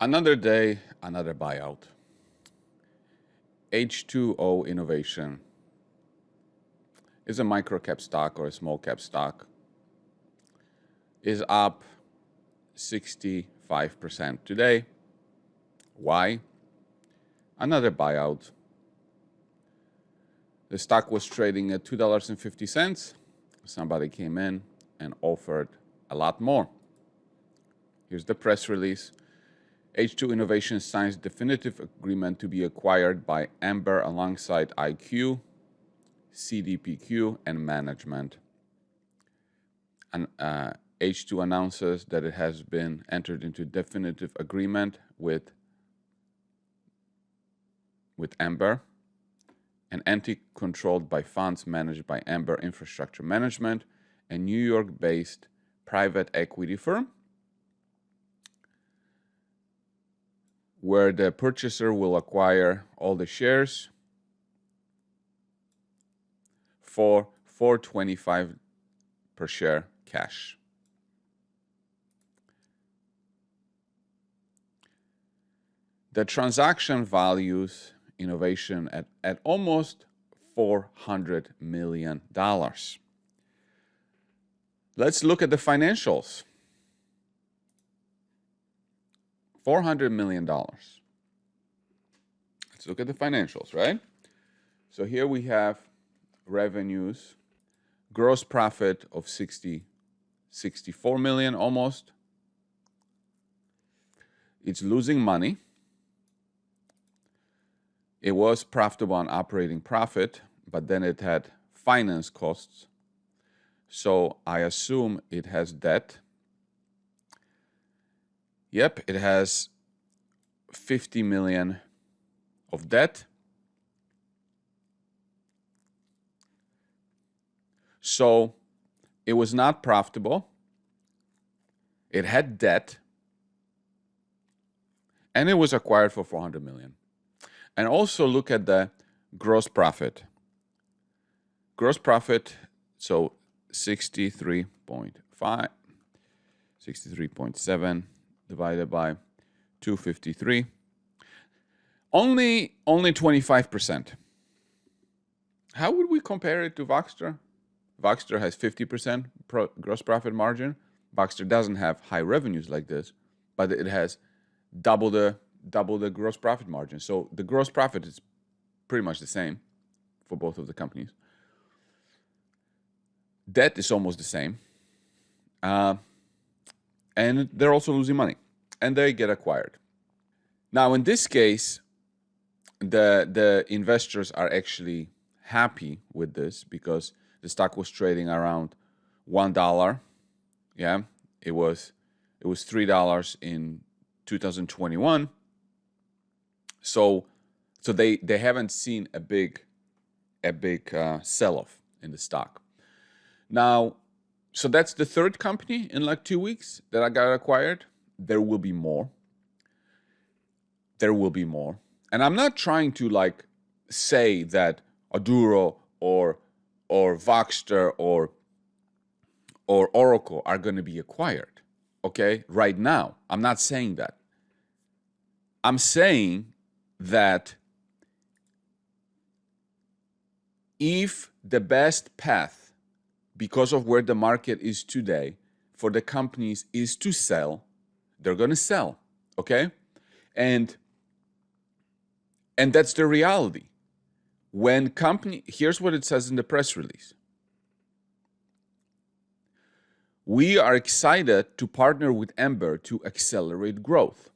Another day, another buyout. H2O Innovation is a micro cap stock or a small cap stock. Is up 65% today. Why? Another buyout. The stock was trading at $2.50. Somebody came in and offered a lot more. Here's the press release. H2 Innovation signs definitive agreement to be acquired by Amber alongside IQ, CDPQ, and management. And H2 announces that it has been entered into definitive agreement with Amber, an entity controlled by funds managed by Amber Infrastructure Management, a New York-based private equity firm, where the purchaser will acquire all the shares for $4.25 per share cash. The transaction values Innovation at almost $400 million. Let's look at the financials. $400 million. Let's look at the financials, right? So here we have revenues, gross profit of 64 million almost. It's losing money. It was profitable on operating profit, but then it had finance costs. So I assume it has debt. Yep, it has 50 million of debt. So it was not profitable. It had debt. And it was acquired for 400 million. And also look at the gross profit. Gross profit, so 63.5, 63.7 divided by 253. Only 25%. How would we compare it to Voxter? Voxter has 50% gross profit margin. Voxter doesn't have high revenues like this, but it has double the gross profit margin. So the gross profit is pretty much the same for both of the companies. Debt is almost the same. And they're also losing money. And they get acquired. Now, in this case, the investors are actually happy with this because the stock was trading around $1. Yeah, it was $3 in 2021. So they haven't seen a big sell-off in the stock. Now, so that's the third company in like 2 weeks that I got acquired. There will be more. There will be more. And I'm not trying to like say that Aduro or Voxter or Oracle are going to be acquired. Okay, right now, I'm not saying that. I'm saying that if the best path, because of where the market is today, for the companies is to sell, they're going to sell, okay? And that's the reality. When here's what it says in the press release. We are excited to partner with Amber to accelerate growth.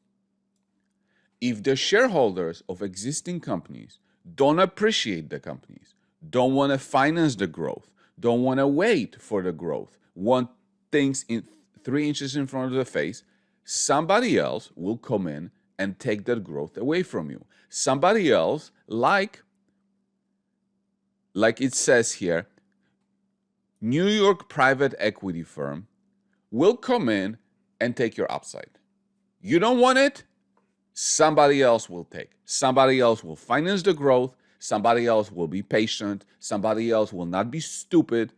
If the shareholders of existing companies don't appreciate the companies, don't want to finance the growth, don't want to wait for the growth, want things in 3 inches in front of the face, somebody else will come in and take that growth away from you. Somebody else, like it says here, New York private equity firm will come in and take your upside. You don't want it? Somebody else will take. Somebody else will finance the growth. Somebody else will be patient. Somebody else will not be stupid.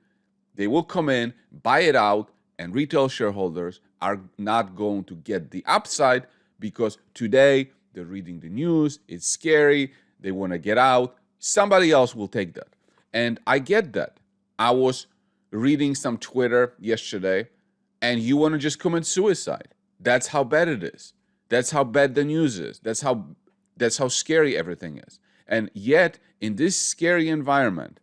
They will come in, buy it out, and retail shareholders are not going to get the upside because today they're reading the news, it's scary, they want to get out. Somebody else will take that. And I get that. I was reading some Twitter yesterday, and you want to just commit suicide. That's how bad it is. That's how bad the news is. That's how scary everything is. And yet, in this scary environment,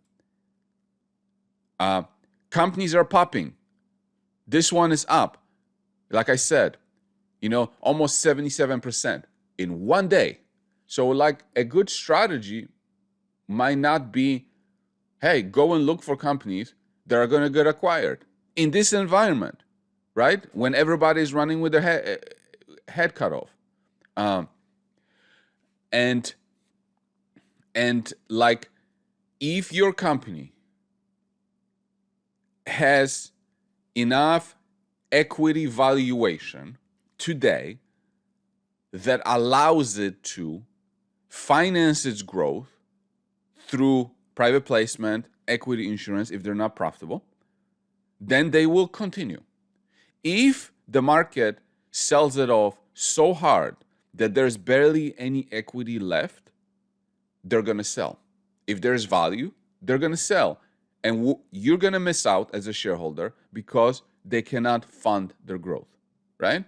companies are popping. This one is up. Like I said, almost 77% in one day. So like a good strategy might not be, hey, go and look for companies that are going to get acquired in this environment, right? When everybody's running with their head cut off. And like, if your company has enough equity valuation today that allows it to finance its growth through private placement, equity insurance, if they're not profitable, then they will continue. If the market sells it off so hard that there's barely any equity left, they're going to sell. If there's value, they're going to sell. And you're going to miss out as a shareholder because they cannot fund their growth, right?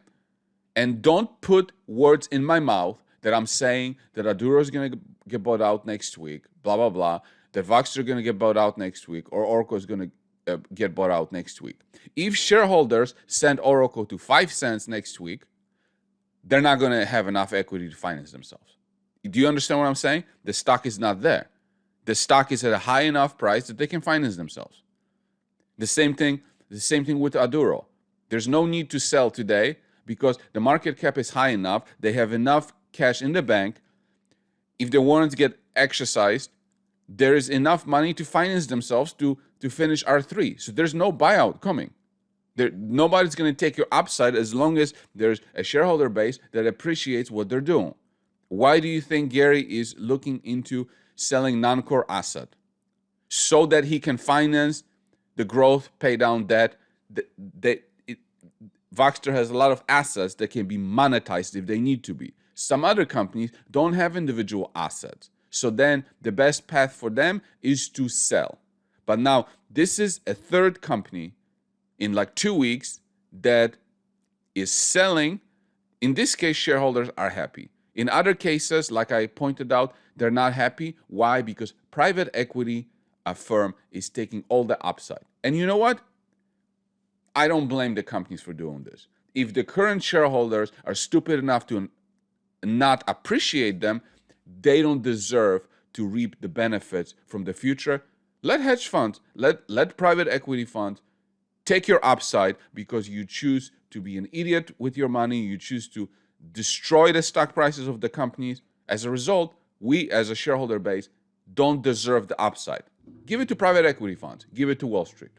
And don't put words in my mouth that I'm saying that Aduro is going to get bought out next week, blah, blah, blah, that Voxter are going to get bought out next week, or Oracle is going to get bought out next week. If shareholders send Oracle to 5 cents next week, they're not going to have enough equity to finance themselves. Do you understand what I'm saying? The stock is not there. The stock is at a high enough price that they can finance themselves. The same thing with Aduro. There's no need to sell today because the market cap is high enough. They have enough cash in the bank. If the warrants get exercised, there is enough money to finance themselves to finish R3. So there's no buyout coming. Nobody's going to take your upside as long as there's a shareholder base that appreciates what they're doing. Why do you think Gary is looking into selling non-core asset? So that he can finance the growth, pay down debt. Voxter has a lot of assets that can be monetized if they need to be. Some other companies don't have individual assets. So then the best path for them is to sell. But now this is a third company in like 2 weeks that is selling. In this case, shareholders are happy. In other cases, like I pointed out, they're not happy. Why? Because private equity firm is taking all the upside. And you know what? I don't blame the companies for doing this. If the current shareholders are stupid enough to not appreciate them, they don't deserve to reap the benefits from the future. Let hedge funds, let private equity funds take your upside because you choose to be an idiot with your money. You choose to destroy the stock prices of the companies. As a result, we as a shareholder base don't deserve the upside. Give it to private equity funds. Give it to Wall Street.